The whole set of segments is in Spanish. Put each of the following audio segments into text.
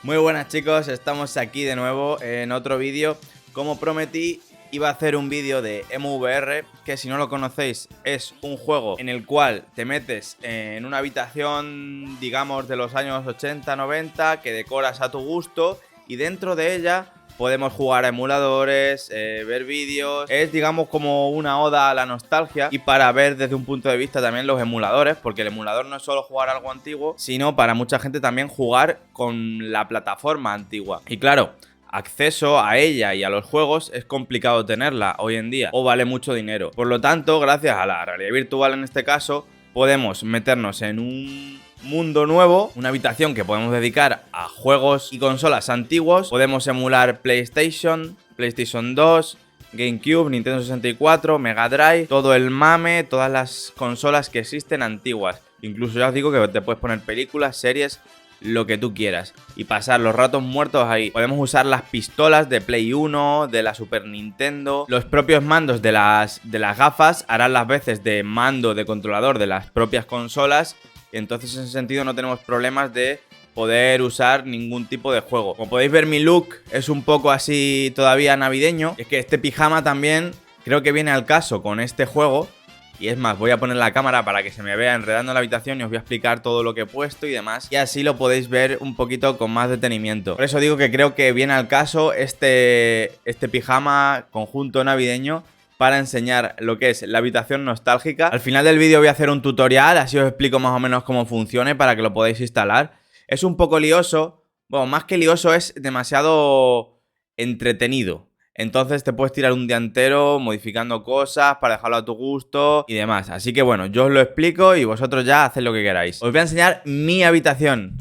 Muy buenas chicos, estamos aquí de nuevo en otro vídeo. Como prometí, iba a hacer un vídeo de EmuVR, que si no lo conocéis es un juego en el cual te metes en una habitación, digamos, de los años 80-90, que decoras a tu gusto y dentro de ella podemos jugar a emuladores, ver vídeos. Es, digamos, como una oda a la nostalgia y para ver desde un punto de vista también los emuladores, porque el emulador no es solo jugar algo antiguo, sino para mucha gente también jugar con la plataforma antigua. Y claro, acceso a ella y a los juegos es complicado tenerla hoy en día o vale mucho dinero. Por lo tanto, gracias a la realidad virtual en este caso, podemos meternos en un mundo nuevo, una habitación que podemos dedicar a juegos y consolas antiguos. Podemos emular PlayStation, PlayStation 2, GameCube, Nintendo 64, Mega Drive, todo el mame, todas las consolas que existen antiguas. Incluso ya os digo que te puedes poner películas, series, lo que tú quieras y pasar los ratos muertos ahí. Podemos usar las pistolas de Play 1, de la Super Nintendo. Los propios mandos de las gafas harán las veces de mando de controlador de las propias consolas. Y entonces en ese sentido no tenemos problemas de poder usar ningún tipo de juego. Como podéis ver, mi look es un poco así todavía navideño. Es que este pijama también creo que viene al caso con este juego. Y es más, voy a poner la cámara para que se me vea enredando en la habitación y os voy a explicar todo lo que he puesto y demás. Y así lo podéis ver un poquito con más detenimiento. Por eso digo que creo que viene al caso este pijama conjunto navideño para enseñar lo que es la habitación nostálgica. Al final del vídeo voy a hacer un tutorial, así os explico más o menos cómo funciona para que lo podáis instalar. Es un poco lioso, bueno, más que lioso es demasiado entretenido. Entonces te puedes tirar un día entero modificando cosas para dejarlo a tu gusto y demás. Así que bueno, yo os lo explico y vosotros ya haced lo que queráis. Os voy a enseñar mi habitación.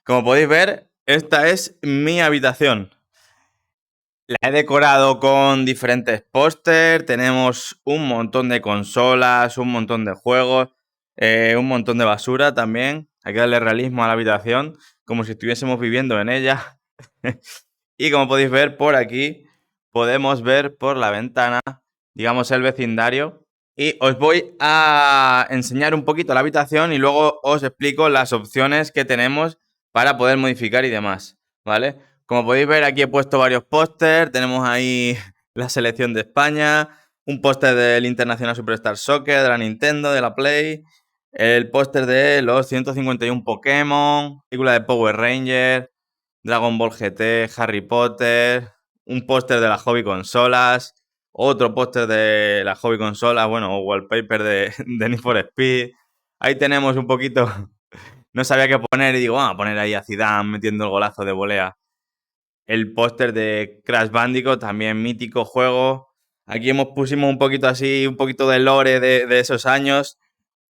Como podéis ver, esta es mi habitación. La he decorado con diferentes pósters, tenemos un montón de consolas, un montón de juegos, un montón de basura también. Hay que darle realismo a la habitación, como si estuviésemos viviendo en ella. Y como podéis ver por aquí, podemos ver por la ventana, digamos, el vecindario. Y os voy a enseñar un poquito la habitación y luego os explico las opciones que tenemos para poder modificar y demás, ¿vale? Como podéis ver, aquí he puesto varios pósters. Tenemos ahí la selección de España, un póster del International Superstar Soccer, de la Nintendo, de la Play, el póster de los 151 Pokémon, película de Power Rangers, Dragon Ball GT, Harry Potter, un póster de las hobby consolas, otro póster de las hobby consolas, bueno, wallpaper de Need for Speed. Ahí tenemos un poquito, no sabía qué poner y digo, vamos a poner ahí a Zidane metiendo el golazo de volea. El póster de Crash Bandicoot, también mítico juego. Aquí pusimos un poquito así, un poquito de lore de esos años.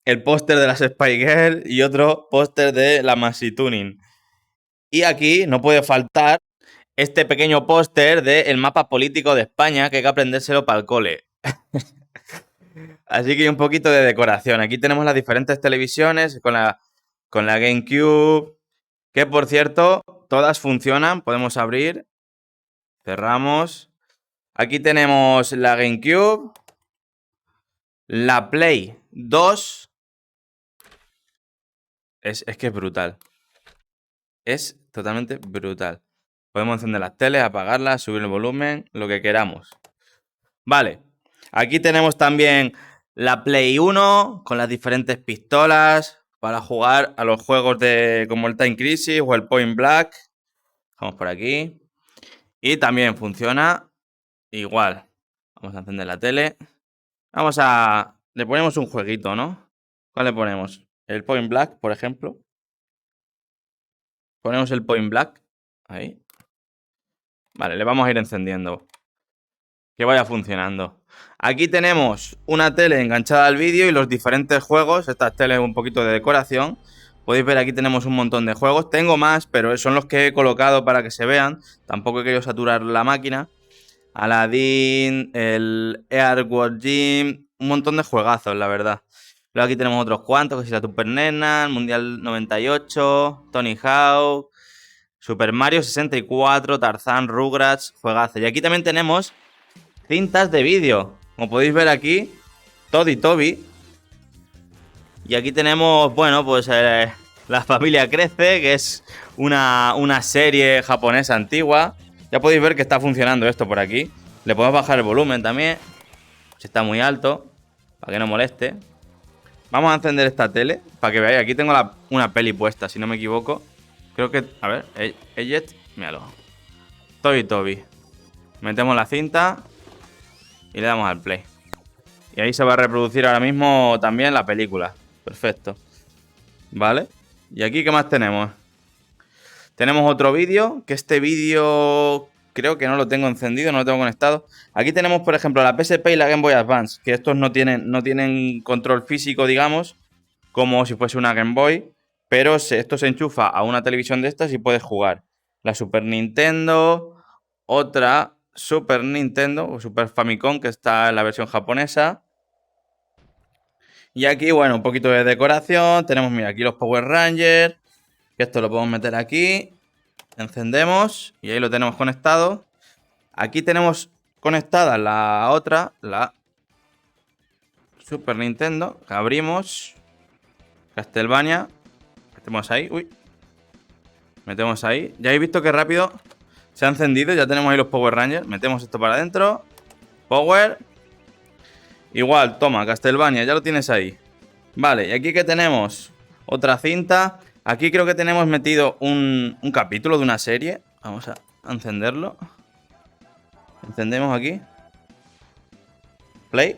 El póster de las Spy Girls y otro póster de la Maxi Tuning. Y aquí no puede faltar este pequeño póster del mapa político de España que hay que aprendérselo para el cole. Así que hay un poquito de decoración. Aquí tenemos las diferentes televisiones con la GameCube, que por cierto, todas funcionan. Podemos abrir, cerramos. Aquí tenemos la GameCube, la Play 2. Es que es brutal. Es totalmente brutal. Podemos encender las teles, apagarlas, subir el volumen, lo que queramos. Vale. Aquí tenemos también la Play 1 con las diferentes pistolas para jugar a los juegos como el Time Crisis o el Point Blank. Vamos por aquí. Y también funciona igual. Vamos a encender la tele. Le ponemos un jueguito, ¿no? ¿Cuál le ponemos? El Point Blank, por ejemplo. Ponemos el Point Blank. Ahí. Vale, le vamos a ir encendiendo. Que vaya funcionando. Aquí tenemos una tele enganchada al vídeo y los diferentes juegos. Estas teles un poquito de decoración. Podéis ver aquí tenemos un montón de juegos. Tengo más, pero son los que he colocado para que se vean. Tampoco he querido saturar la máquina. Aladdin, el Airworld Gym. Un montón de juegazos, la verdad. Luego aquí tenemos otros cuantos, que es la Super Nena, el Mundial 98, Tony Hawk, Super Mario 64, Tarzán, Rugrats, juegazo. Y aquí también tenemos cintas de vídeo. Como podéis ver aquí, Todd y Toby. Y aquí tenemos, bueno, pues la familia crece, que es una serie japonesa antigua. Ya podéis ver que está funcionando esto por aquí. Le podemos bajar el volumen también, si está muy alto, para que no moleste. Vamos a encender esta tele, para que veáis. Aquí tengo una peli puesta, si no me equivoco. Creo que... A ver, Ejet, míralo. Toby Toby. Metemos la cinta y le damos al play. Y ahí se va a reproducir ahora mismo también la película. Perfecto. Vale. ¿Y aquí qué más tenemos? Tenemos otro vídeo, que este vídeo creo que no lo tengo encendido, no lo tengo conectado. Aquí tenemos, por ejemplo, la PSP y la Game Boy Advance, que estos no tienen control físico, digamos, como si fuese una Game Boy, pero esto se enchufa a una televisión de estas y puedes jugar. La Super Nintendo, otra Super Nintendo o Super Famicom, que está en la versión japonesa. Y aquí, bueno, un poquito de decoración. Tenemos, mira, aquí los Power Rangers. Que esto lo podemos meter aquí. Encendemos y ahí lo tenemos conectado. Aquí tenemos conectada la otra, la Super Nintendo. Que abrimos. Castlevania. Metemos ahí. Uy. Metemos ahí. Ya habéis visto que rápido se ha encendido. Ya tenemos ahí los Power Rangers. Metemos esto para adentro. Power. Igual, toma, Castlevania. Ya lo tienes ahí. Vale, y aquí que tenemos otra cinta. Aquí creo que tenemos metido un capítulo de una serie. Vamos a encenderlo. Encendemos aquí. Play.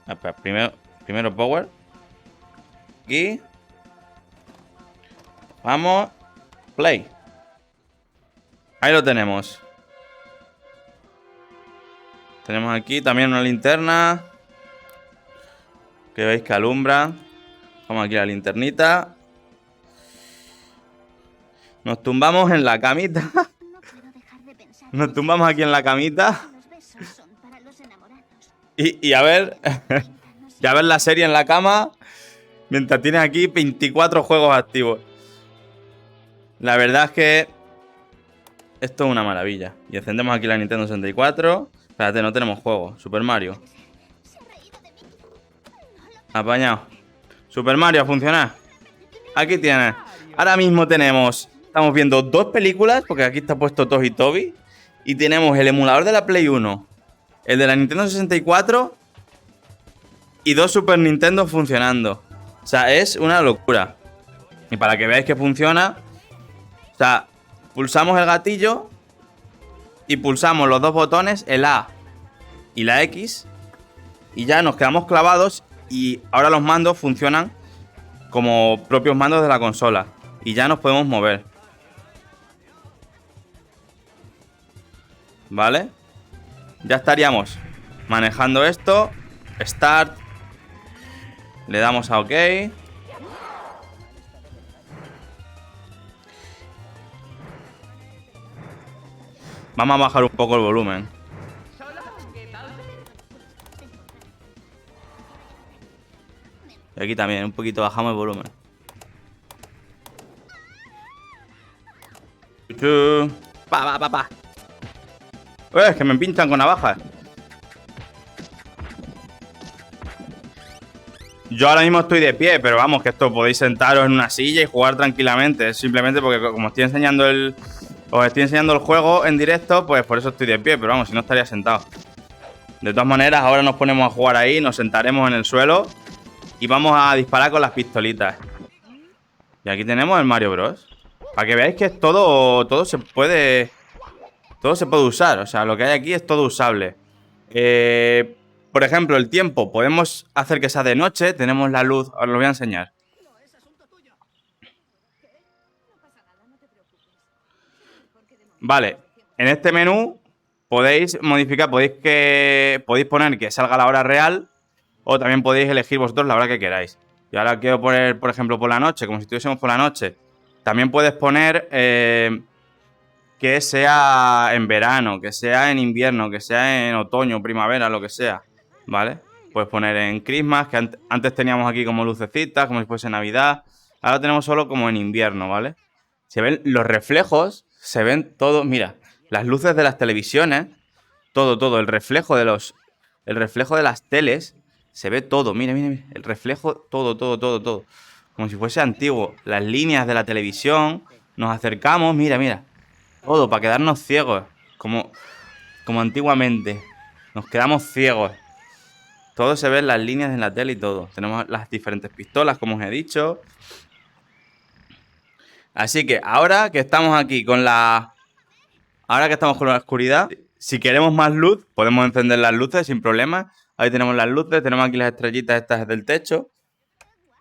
Espera, primero power. Aquí. Vamos. Play. Ahí lo tenemos. Tenemos aquí también una linterna. Que veis que alumbra. Vamos aquí a la linternita. Nos tumbamos en la camita. Nos tumbamos aquí en la camita. Y a ver. Y a ver la serie en la cama. Mientras tienes aquí 24 juegos activos. La verdad es que esto es una maravilla. Y encendemos aquí la Nintendo 64. Espérate, no tenemos juego. Super Mario. Apañado. Super Mario a funcionar. Aquí tienes. Ahora mismo estamos viendo dos películas, porque aquí está puesto Toby Toby. Y tenemos el emulador de la Play 1, el de la Nintendo 64 y dos Super Nintendo funcionando. O sea, es una locura. Y para que veáis que funciona, o sea, pulsamos el gatillo y pulsamos los dos botones, el A y la X, y ya nos quedamos clavados. Y ahora los mandos funcionan como propios mandos de la consola. Y ya nos podemos mover. ¿Vale? Ya estaríamos manejando esto. Start. Le damos a OK. Vamos a bajar un poco el volumen. Y aquí también, un poquito bajamos el volumen. Pa. Es que me pinchan con navajas. Yo ahora mismo estoy de pie, pero vamos, que esto podéis sentaros en una silla y jugar tranquilamente. Es simplemente porque como os estoy enseñando el juego en directo, pues por eso estoy de pie. Pero vamos, si no estaría sentado. De todas maneras, ahora nos ponemos a jugar ahí, nos sentaremos en el suelo y vamos a disparar con las pistolitas. Y aquí tenemos el Mario Bros. Para que veáis que es todo se puede usar. O sea, lo que hay aquí es todo usable. Por ejemplo, el tiempo. Podemos hacer que sea de noche. Tenemos la luz. Os lo voy a enseñar. Vale. En este menú podéis modificar. Podéis poner que salga la hora real. O también podéis elegir vosotros la hora que queráis. Y ahora quiero poner, por ejemplo, por la noche. Como si estuviésemos por la noche. También puedes poner que sea en verano, que sea en invierno, que sea en otoño, primavera, lo que sea, ¿vale? Puedes poner en Christmas, que antes teníamos aquí como lucecitas, como si fuese Navidad. Ahora tenemos solo como en invierno, ¿vale? Se ven los reflejos, se ven todo. Mira, las luces de las televisiones, todo. El reflejo de las teles, se ve todo. Mira, el reflejo, todo. Como si fuese antiguo. Las líneas de la televisión. Nos acercamos, mira, mira. Todo, para quedarnos ciegos. Como antiguamente. Nos quedamos ciegos. Todo se ve en las líneas en la tele y todo. Tenemos las diferentes pistolas, como os he dicho. Así que ahora que estamos aquí con la... Ahora que estamos con la oscuridad, si queremos más luz, podemos encender las luces sin problema. Ahí tenemos las luces, tenemos aquí las estrellitas estas del techo.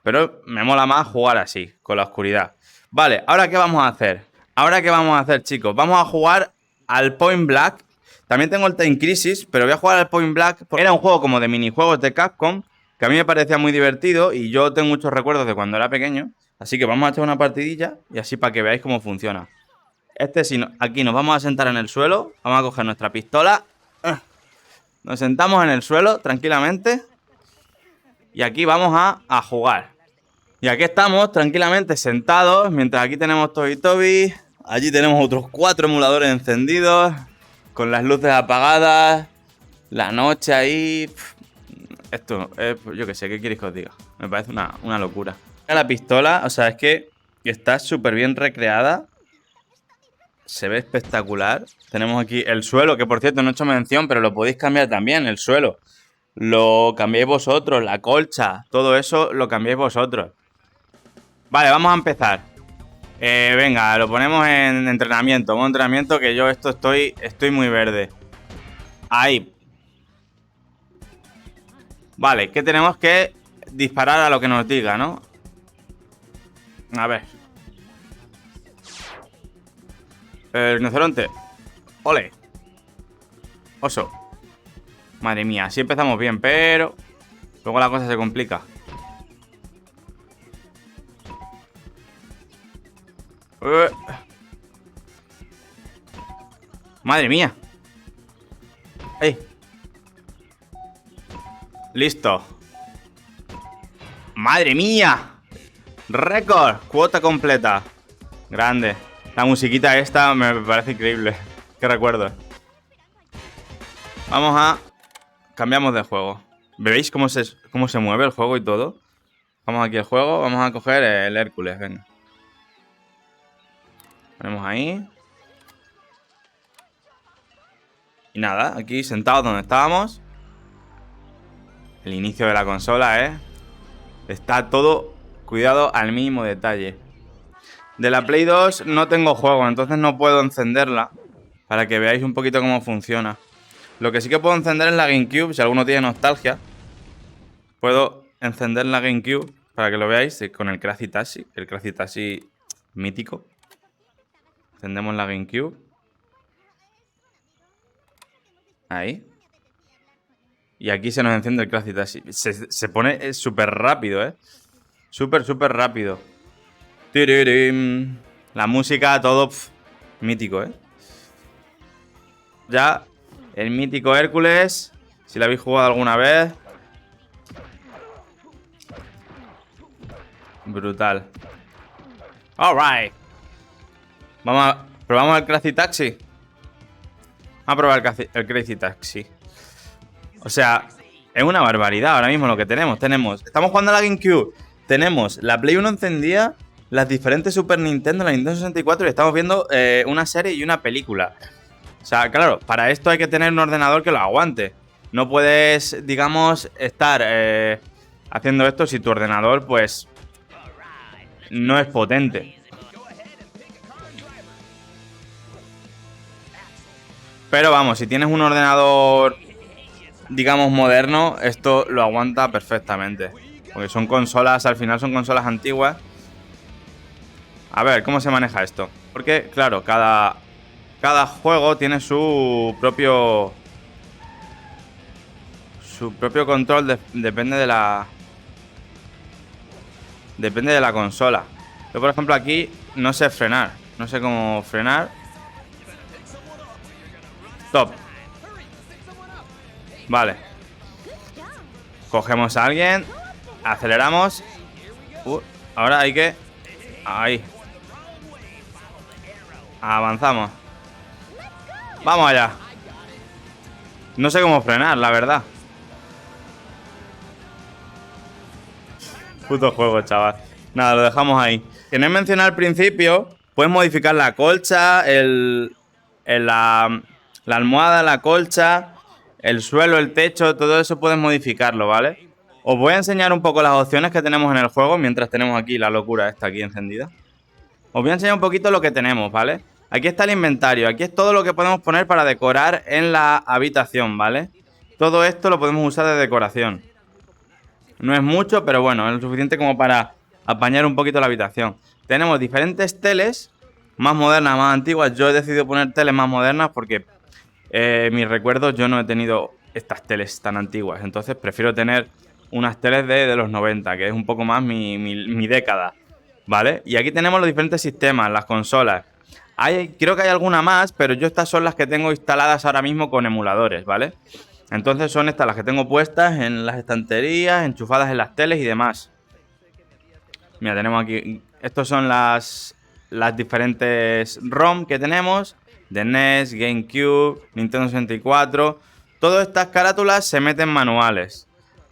Pero me mola más jugar así, con la oscuridad. Vale, ¿ahora qué vamos a hacer? ¿Ahora qué vamos a hacer, chicos? Vamos a jugar al Point Blank. También tengo el Time Crisis, pero voy a jugar al Point Blank. Era un juego como de minijuegos de Capcom, que a mí me parecía muy divertido y yo tengo muchos recuerdos de cuando era pequeño. Así que vamos a echar una partidilla y así para que veáis cómo funciona. Aquí nos vamos a sentar en el suelo, vamos a coger nuestra pistola. Nos sentamos en el suelo tranquilamente. Y aquí vamos a jugar. Y aquí estamos tranquilamente sentados, mientras aquí tenemos Toby Toby. Allí tenemos otros 4 emuladores encendidos, con las luces apagadas, la noche ahí. Esto, yo qué sé, ¿qué queréis que os diga? Me parece una locura. La pistola, o sea, es que está súper bien recreada. Se ve espectacular. Tenemos aquí el suelo, que por cierto no he hecho mención, pero lo podéis cambiar también, el suelo. Lo cambiáis vosotros, la colcha, todo eso lo cambiáis vosotros. Vale, vamos a empezar. Venga, lo ponemos en entrenamiento. Modo entrenamiento, que yo estoy muy verde. Ahí. Vale, que tenemos que disparar a lo que nos diga, ¿no? A ver. El rinoceronte. Ole. Oso. Madre mía, así empezamos bien, pero luego la cosa se complica. Madre mía. ¡Ey! Listo. ¡Madre mía! ¡Récord! Cuota completa. Grande. La musiquita esta me parece increíble. Qué recuerdo. Vamos a... Cambiamos de juego. ¿Veis cómo se mueve el juego y todo? Vamos aquí al juego. Vamos a coger el Hércules. Venga. Ponemos ahí. Y nada, aquí sentados donde estábamos. El inicio de la consola, ¿eh? Está todo cuidado al mínimo detalle. De la Play 2 no tengo juego, entonces no puedo encenderla. Para que veáis un poquito cómo funciona. Lo que sí que puedo encender es la GameCube, si alguno tiene nostalgia. Puedo encender la GameCube para que lo veáis con el Crazy Taxi mítico. Encendemos la GameCube. Ahí. Y aquí se nos enciende el Crazy Taxi. Se pone súper rápido, ¿eh? Súper rápido. La música, todo mítico, ¿eh? Ya, el mítico Hércules. Si lo habéis jugado alguna vez. Brutal. Alright. ¿Probamos el Crazy Taxi? Vamos a probar el Crazy Taxi. O sea, es una barbaridad ahora mismo lo que tenemos. Estamos jugando a la GameCube. Tenemos la Play 1 encendida, las diferentes Super Nintendo, la Nintendo 64 y estamos viendo una serie y una película. O sea, claro, para esto hay que tener un ordenador que lo aguante. No puedes, digamos, estar haciendo esto si tu ordenador, pues, no es potente. Pero vamos, si tienes un ordenador, digamos, moderno, esto lo aguanta perfectamente. Porque son consolas, al final son consolas antiguas. A ver, ¿cómo se maneja esto? Porque, claro, cada juego tiene su propio control, depende de la consola. Yo, por ejemplo, aquí no sé frenar. No sé cómo frenar. Stop. Vale. Cogemos a alguien. Aceleramos. Ahora hay que... Ahí. Avanzamos. Vamos allá. No sé cómo frenar, la verdad. Puto juego, chaval. Nada, lo dejamos ahí. Que no he mencionado al principio, puedes modificar la colcha, la almohada, la colcha, el suelo, el techo, todo eso puedes modificarlo, ¿vale? Os voy a enseñar un poco las opciones que tenemos en el juego mientras tenemos aquí la locura esta aquí encendida. Os voy a enseñar un poquito lo que tenemos, ¿vale? Aquí está el inventario, aquí es todo lo que podemos poner para decorar en la habitación, ¿vale? Todo esto lo podemos usar de decoración. No es mucho, pero bueno, es lo suficiente como para apañar un poquito la habitación. Tenemos diferentes teles, más modernas, más antiguas. Yo he decidido poner teles más modernas porque mis recuerdos yo no he tenido estas teles tan antiguas. Entonces prefiero tener unas teles de los 90, que es un poco más mi década, ¿vale? Y aquí tenemos los diferentes sistemas, las consolas. Creo que hay alguna más, pero yo estas son las que tengo instaladas ahora mismo con emuladores, ¿vale? Entonces son estas las que tengo puestas en las estanterías, enchufadas en las teles y demás. Mira, tenemos aquí... Estos son las diferentes ROM que tenemos. De NES, GameCube, Nintendo 64. Todas estas carátulas se meten manuales.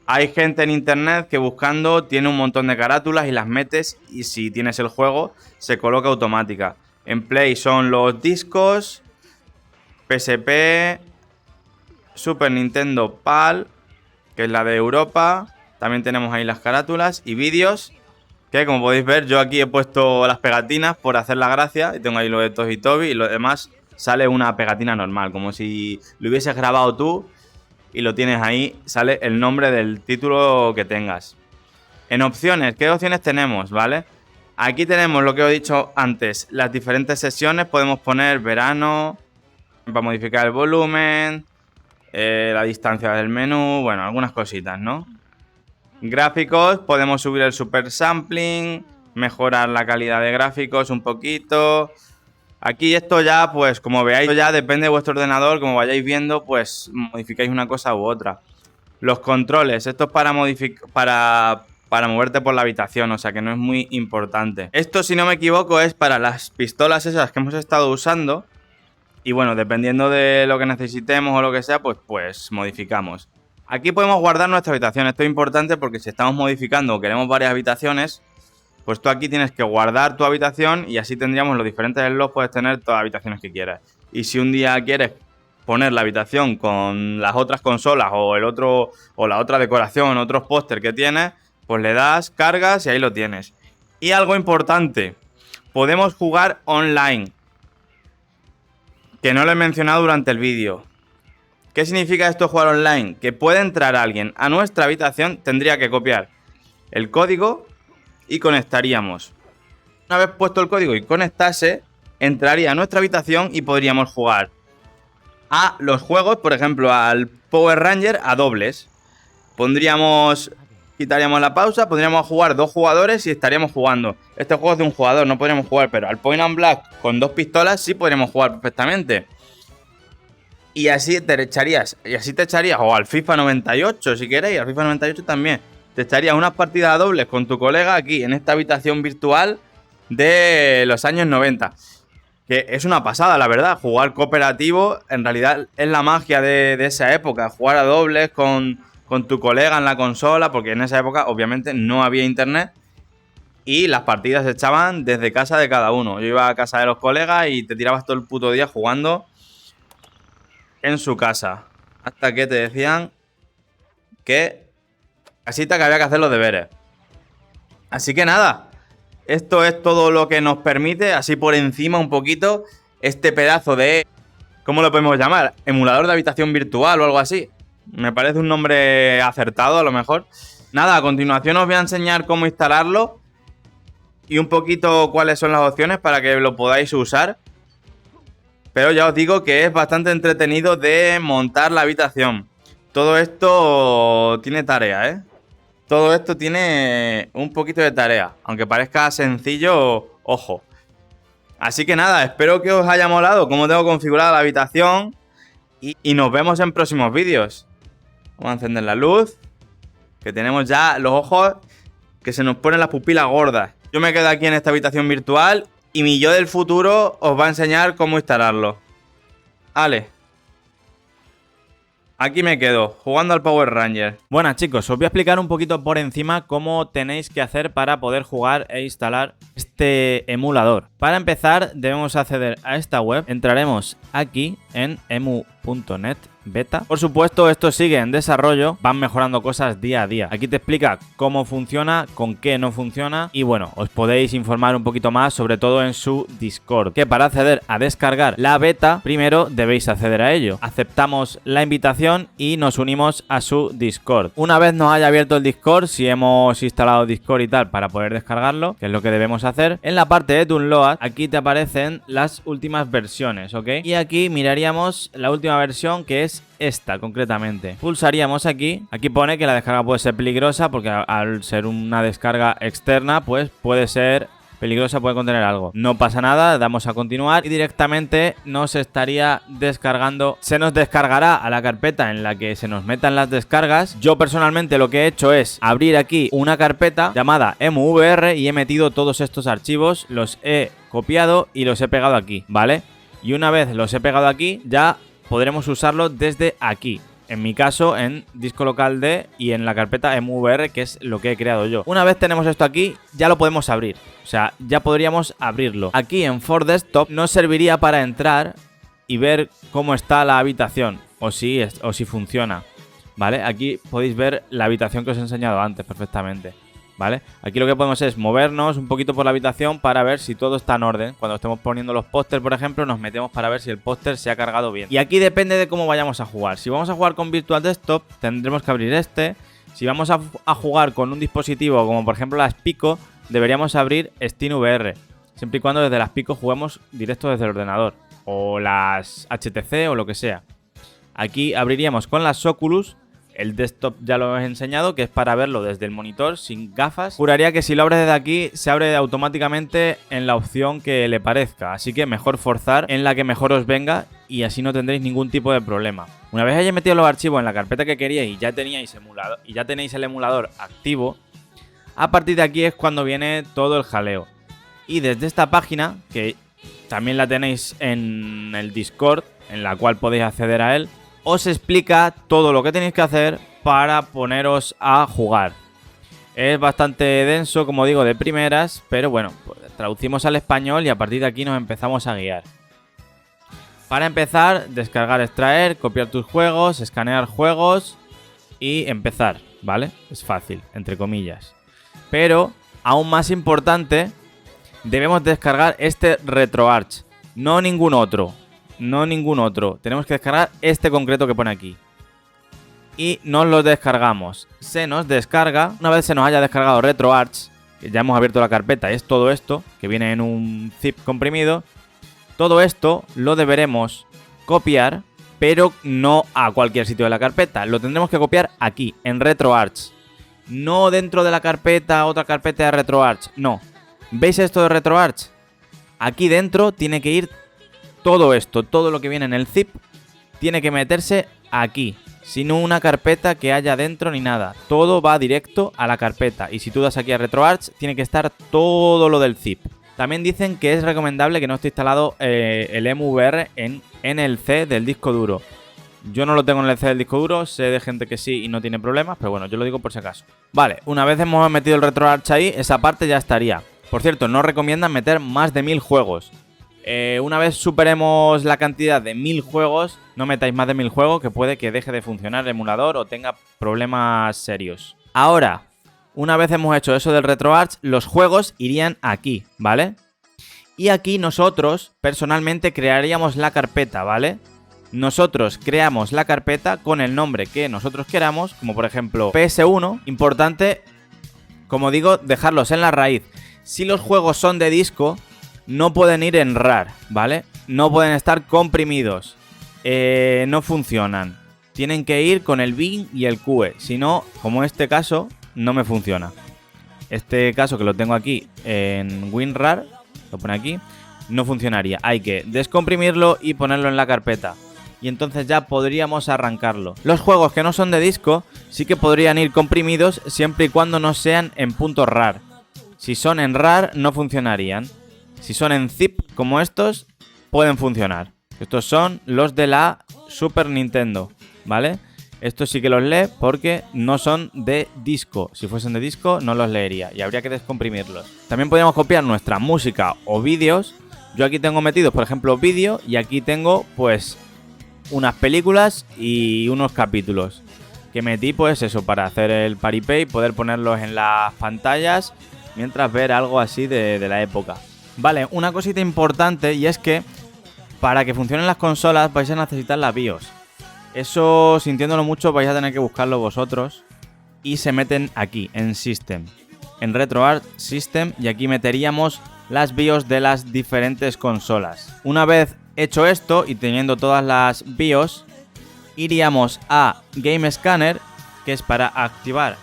Hay gente en internet que buscando tiene un montón de carátulas y las metes y si tienes el juego se coloca automática. En Play son los discos, PSP, Super Nintendo PAL, que es la de Europa. También tenemos ahí las carátulas y vídeos, que como podéis ver yo aquí he puesto las pegatinas por hacer la gracia. Y tengo ahí lo de Toys y Toby y lo demás sale una pegatina normal, como si lo hubieses grabado tú y lo tienes ahí, sale el nombre del título que tengas. En opciones, ¿qué opciones tenemos? ¿Vale? Aquí tenemos lo que os he dicho antes, las diferentes sesiones. Podemos poner verano, para modificar el volumen, la distancia del menú, bueno, algunas cositas, ¿no? Gráficos, podemos subir el super sampling, mejorar la calidad de gráficos un poquito. Aquí esto ya, pues como veáis, ya depende de vuestro ordenador, como vayáis viendo, pues modificáis una cosa u otra. Los controles, esto es para moverte por la habitación, o sea que no es muy importante. Esto, si no me equivoco, es para las pistolas esas que hemos estado usando. Y bueno, dependiendo de lo que necesitemos o lo que sea, pues modificamos. Aquí podemos guardar nuestra habitación. Esto es importante porque si estamos modificando o queremos varias habitaciones, pues tú aquí tienes que guardar tu habitación y así tendríamos los diferentes slots, puedes tener todas las habitaciones que quieras. Y si un día quieres poner la habitación con las otras consolas o la otra decoración, otros póster que tienes, pues le das, cargas y ahí lo tienes. Y algo importante, podemos jugar online, que no lo he mencionado durante el vídeo. ¿Qué significa esto jugar online? Que puede entrar alguien a nuestra habitación, tendría que copiar el código y conectaríamos. Una vez puesto el código y conectase, entraría a nuestra habitación y podríamos jugar a los juegos, por ejemplo, al Power Ranger a dobles. Quitaríamos la pausa, podríamos jugar 2 jugadores y estaríamos jugando. Este juego es de un jugador, no podríamos jugar, pero al Point and Black con 2 pistolas sí podríamos jugar perfectamente. Y así te echarías, o al FIFA 98 si queréis, al FIFA 98 también. Te echarías unas partidas a dobles con tu colega aquí en esta habitación virtual de los años 90. Que es una pasada, la verdad. Jugar cooperativo en realidad es la magia de esa época. Jugar a dobles con tu colega en la consola, porque en esa época obviamente no había internet y las partidas se echaban desde casa de cada uno. Yo iba a casa de los colegas y te tirabas todo el puto día jugando en su casa. Hasta que te decían que casita que había que hacer los deberes. Así que nada, esto es todo lo que nos permite, así por encima un poquito, este pedazo de... ¿Cómo lo podemos llamar? Emulador de habitación virtual o algo así. Me parece un nombre acertado a lo mejor. Nada, a continuación os voy a enseñar cómo instalarlo y un poquito cuáles son las opciones para que lo podáis usar. Pero ya os digo que es bastante entretenido de montar la habitación. Todo esto tiene tarea, ¿eh? Todo esto tiene un poquito de tarea. Aunque parezca sencillo, ojo. Así que nada, espero que os haya molado cómo tengo configurada la habitación. Y nos vemos en próximos vídeos. Vamos a encender la luz. Que tenemos ya los ojos que se nos ponen las pupilas gordas. Yo me quedo aquí en esta habitación virtual y mi yo del futuro os va a enseñar cómo instalarlo. Vale. Aquí me quedo, jugando al Power Ranger. Bueno, chicos, os voy a explicar un poquito por encima cómo tenéis que hacer para poder jugar e instalar este emulador. Para empezar, debemos acceder a esta web. Entraremos aquí en emu.net beta. Por supuesto, esto sigue en desarrollo, van mejorando cosas día a día. Aquí te explica cómo funciona, con qué no funciona y bueno, os podéis informar un poquito más, sobre todo en su Discord, que para acceder a descargar la beta, primero debéis acceder a ello. Aceptamos la invitación y nos unimos a su Discord. Una vez nos haya abierto el Discord, si hemos instalado Discord y tal para poder descargarlo, que es lo que debemos hacer, en la parte de download, aquí te aparecen las últimas versiones, ¿ok? Y aquí miraríamos la última versión, que es esta concretamente. Pulsaríamos aquí. Aquí pone que la descarga puede ser peligrosa porque al ser una descarga externa, pues puede ser peligrosa, puede contener algo. No pasa nada, damos a continuar y directamente nos estaría descargando. Se nos descargará a la carpeta en la que se nos metan las descargas. Yo personalmente lo que he hecho es abrir aquí una carpeta llamada emuvr y he metido todos estos archivos, los he copiado y los he pegado aquí, ¿vale? Y una vez los he pegado aquí, ya podremos usarlo desde aquí. En mi caso, en disco local D y en la carpeta emuvr, que es lo que he creado yo. Una vez tenemos esto aquí, ya lo podemos abrir. O sea, ya podríamos abrirlo. Aquí en For Desktop nos serviría para entrar y ver cómo está la habitación. O si funciona. ¿Vale? Aquí podéis ver la habitación que os he enseñado antes perfectamente. ¿Vale? Aquí lo que podemos es movernos un poquito por la habitación para ver si todo está en orden. Cuando estemos poniendo los pósters, por ejemplo, nos metemos para ver si el póster se ha cargado bien. Y aquí depende de cómo vayamos a jugar. Si vamos a jugar con Virtual Desktop, tendremos que abrir este. Si vamos a jugar con un dispositivo como por ejemplo las Pico, deberíamos abrir SteamVR. Siempre y cuando desde las Pico juguemos directo desde el ordenador. O las HTC o lo que sea. Aquí abriríamos con las Oculus. El desktop ya lo he enseñado, que es para verlo desde el monitor, sin gafas. Juraría que si lo abres desde aquí, se abre automáticamente en la opción que le parezca. Así que mejor forzar en la que mejor os venga y así no tendréis ningún tipo de problema. Una vez hayáis metido los archivos en la carpeta que queríais y ya tenéis el emulador activo, a partir de aquí es cuando viene todo el jaleo. Y desde esta página, que también la tenéis en el Discord, en la cual podéis acceder a él, os explica todo lo que tenéis que hacer para poneros a jugar. Es bastante denso, como digo, de primeras, pero bueno, pues traducimos al español y a partir de aquí nos empezamos a guiar. Para empezar, descargar, extraer, copiar tus juegos, escanear juegos y empezar, ¿vale? Es fácil, entre comillas. Pero, aún más importante, debemos descargar este RetroArch, no ningún otro. No ningún otro. Tenemos que descargar este concreto que pone aquí. Y nos lo descargamos. Se nos descarga. Una vez se nos haya descargado RetroArch, que ya hemos abierto la carpeta, es todo esto, que viene en un zip comprimido. Todo esto lo deberemos copiar, pero no a cualquier sitio de la carpeta. Lo tendremos que copiar aquí, en RetroArch. No dentro de la carpeta, otra carpeta de RetroArch. No. ¿Veis esto de RetroArch? Aquí dentro tiene que ir todo esto, todo lo que viene en el zip, tiene que meterse aquí, sin una carpeta que haya dentro ni nada. Todo va directo a la carpeta y si tú das aquí a RetroArch, tiene que estar todo lo del zip. También dicen que es recomendable que no esté instalado el emuvr en el C del disco duro. Yo no lo tengo en el C del disco duro, sé de gente que sí y no tiene problemas, pero bueno, yo lo digo por si acaso. Vale, una vez hemos metido el RetroArch ahí, esa parte ya estaría. Por cierto, no recomiendan meter más de 1000 juegos. Una vez superemos la cantidad de 1000 juegos, no metáis más de 1000 juegos, que puede que deje de funcionar el emulador o tenga problemas serios. Ahora, una vez hemos hecho eso del RetroArch, los juegos irían aquí, ¿vale? Y aquí nosotros, personalmente, crearíamos la carpeta, ¿vale? Nosotros creamos la carpeta con el nombre que nosotros queramos, como por ejemplo PS1. Importante, como digo, dejarlos en la raíz. Si los juegos son de disco, no pueden ir en RAR, ¿vale? No pueden estar comprimidos. No funcionan. Tienen que ir con el bin y el QE. Si no, como este caso, no me funciona. Este caso que lo tengo aquí en WinRAR, lo pone aquí, no funcionaría. Hay que descomprimirlo y ponerlo en la carpeta. Y entonces ya podríamos arrancarlo. Los juegos que no son de disco sí que podrían ir comprimidos siempre y cuando no sean en .rar. Si son en RAR, no funcionarían. Si son en zip como estos, pueden funcionar. Estos son los de la Super Nintendo, ¿vale? Estos sí que los lee porque no son de disco. Si fuesen de disco no los leería y habría que descomprimirlos. También podríamos copiar nuestra música o vídeos. Yo aquí tengo metidos, por ejemplo, vídeo y aquí tengo pues unas películas y unos capítulos que metí pues eso para hacer el paripé y poder ponerlos en las pantallas mientras ver algo así de la época. Vale, una cosita importante y es que para que funcionen las consolas vais a necesitar la BIOS. Eso, sintiéndolo mucho, vais a tener que buscarlo vosotros. Y se meten aquí, en System. En RetroArch System. Y aquí meteríamos las BIOS de las diferentes consolas. Una vez hecho esto y teniendo todas las BIOS, iríamos a Game Scanner, que es para activar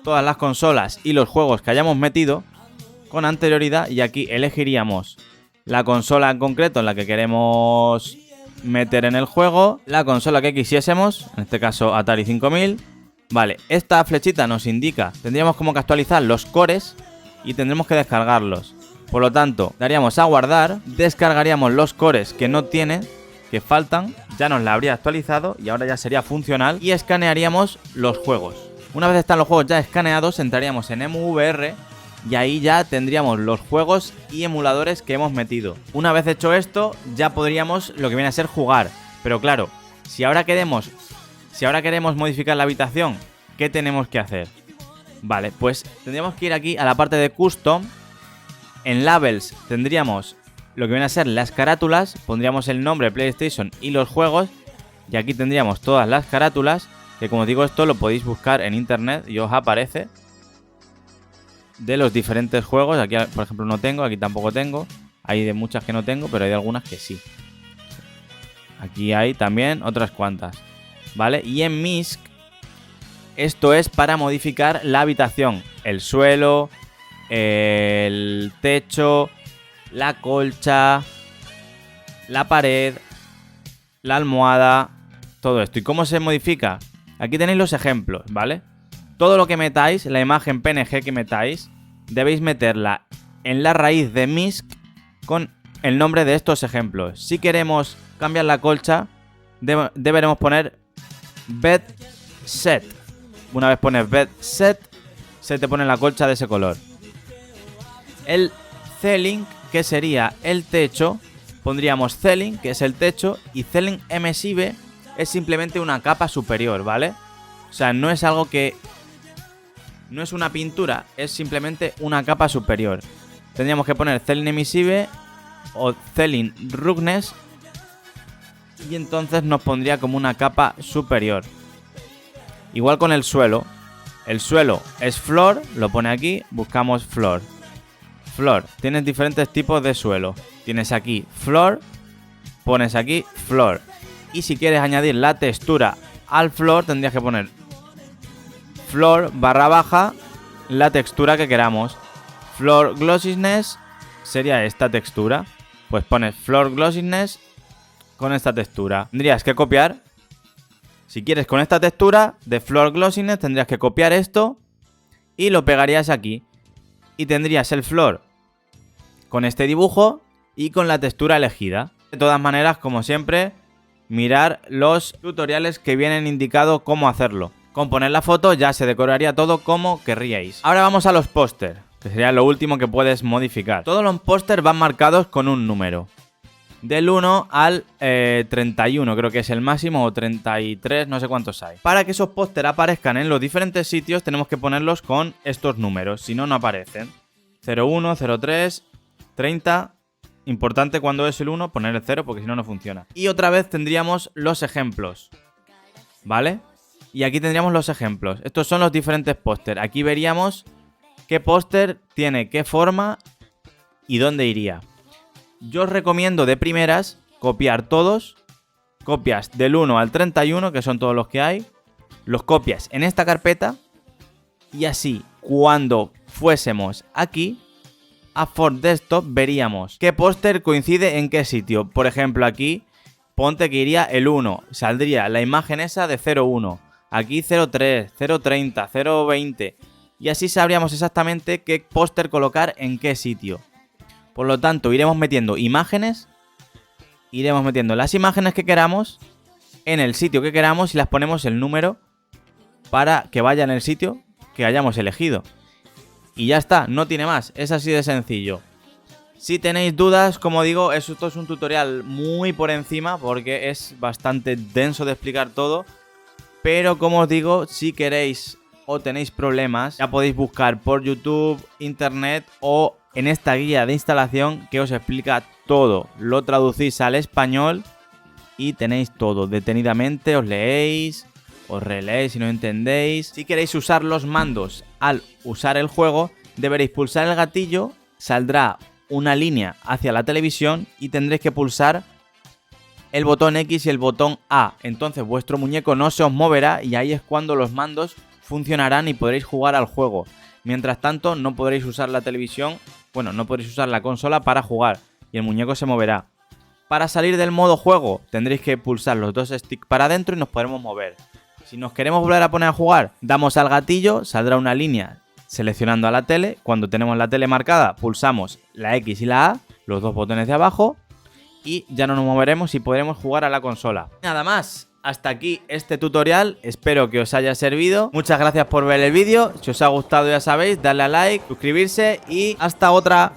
todas las consolas y los juegos que hayamos metido con anterioridad. Y aquí elegiríamos la consola en concreto en la que queremos meter en el juego, la consola que quisiésemos, en este caso Atari 5000. Vale, esta flechita nos indica, tendríamos como que actualizar los cores y tendremos que descargarlos. Por lo tanto, daríamos a guardar, descargaríamos los cores que no tiene, que faltan, ya nos la habría actualizado y ahora ya sería funcional y escanearíamos los juegos. Una vez están los juegos ya escaneados, entraríamos en EmuVR y ahí ya tendríamos los juegos y emuladores que hemos metido. Una vez hecho esto, ya podríamos lo que viene a ser jugar. Pero claro, si ahora queremos modificar la habitación, ¿qué tenemos que hacer? Vale, pues tendríamos que ir aquí a la parte de Custom. En Labels tendríamos lo que viene a ser las carátulas. Pondríamos el nombre PlayStation y los juegos. Y aquí tendríamos todas las carátulas. Que como digo, esto lo podéis buscar en internet y os aparece. De los diferentes juegos, aquí por ejemplo no tengo, aquí tampoco tengo. Hay de muchas que no tengo, pero hay de algunas que sí. Aquí hay también otras cuantas, ¿vale? Y en MISC, esto es para modificar la habitación. El suelo, el techo, la colcha, la pared, la almohada, todo esto. ¿Y cómo se modifica? Aquí tenéis los ejemplos, ¿vale? Todo lo que metáis, la imagen PNG que metáis, debéis meterla en la raíz de MISC con el nombre de estos ejemplos. Si queremos cambiar la colcha, deberemos poner bed set. Una vez pones bed set, se te pone la colcha de ese color. El ceiling, que sería el techo, pondríamos ceiling, que es el techo, y ceiling emissive es simplemente una capa superior, ¿vale? O sea, no es algo que... No es una pintura, es simplemente una capa superior. Tendríamos que poner ceiling emissive o ceiling roughness y entonces nos pondría como una capa superior. Igual con el suelo. El suelo es floor, lo pone aquí, buscamos floor. Floor, tienes diferentes tipos de suelo. Tienes aquí floor, pones aquí floor. Y si quieres añadir la textura al floor, tendrías que poner floor barra baja la textura que queramos. Floor glossiness sería esta textura. Pues pones floor glossiness con esta textura. Tendrías que copiar. Si quieres con esta textura de floor glossiness, tendrías que copiar esto y lo pegarías aquí. Y tendrías el floor con este dibujo y con la textura elegida. De todas maneras, como siempre, mirar los tutoriales que vienen indicado cómo hacerlo. Con poner la foto ya se decoraría todo como querríais. Ahora vamos a los póster, que sería lo último que puedes modificar. Todos los póster van marcados con un número. Del 1 al 31, creo que es el máximo, o 33, no sé cuántos hay. Para que esos póster aparezcan en los diferentes sitios, tenemos que ponerlos con estos números, si no, no aparecen. 01, 03, 30... Importante cuando es el 1 poner el 0 porque si no, no funciona. Y otra vez tendríamos los ejemplos, ¿vale? Y aquí tendríamos los ejemplos. Estos son los diferentes póster. Aquí veríamos qué póster tiene qué forma y dónde iría. Yo os recomiendo de primeras copiar todos. Copias del 1 al 31, que son todos los que hay. Los copias en esta carpeta. Y así, cuando fuésemos aquí a For Desktop, veríamos qué póster coincide en qué sitio. Por ejemplo, aquí ponte que iría el 1. Saldría la imagen esa de 01. Aquí 03, 030, 020. Y así sabríamos exactamente qué póster colocar en qué sitio. Por lo tanto, iremos metiendo imágenes. Iremos metiendo las imágenes que queramos. en el sitio que queramos y las ponemos el número para que vaya en el sitio que hayamos elegido. Y ya está, no tiene más, es así de sencillo. Si tenéis dudas, como digo, esto es un tutorial muy por encima porque es bastante denso de explicar todo. Pero como os digo, si queréis o tenéis problemas, ya podéis buscar por YouTube, internet o en esta guía de instalación que os explica todo. Lo traducís al español y tenéis todo detenidamente, os leéis, os releéis si no entendéis. Si queréis usar los mandos al usar el juego, deberéis pulsar el gatillo, saldrá una línea hacia la televisión y tendréis que pulsar el botón X y el botón A. Entonces vuestro muñeco no se os moverá y ahí es cuando los mandos funcionarán y podréis jugar al juego. Mientras tanto no podréis usar la televisión, bueno, no podréis usar la consola para jugar y el muñeco se moverá. Para salir del modo juego tendréis que pulsar los dos sticks para adentro y nos podremos mover. Si nos queremos volver a poner a jugar, damos al gatillo, saldrá una línea seleccionando a la tele. Cuando tenemos la tele marcada, pulsamos la X y la A, los dos botones de abajo, y ya no nos moveremos y podremos jugar a la consola. Nada más, hasta aquí este tutorial, espero que os haya servido. Muchas gracias por ver el vídeo, si os ha gustado ya sabéis, darle a like, suscribirse y hasta otra.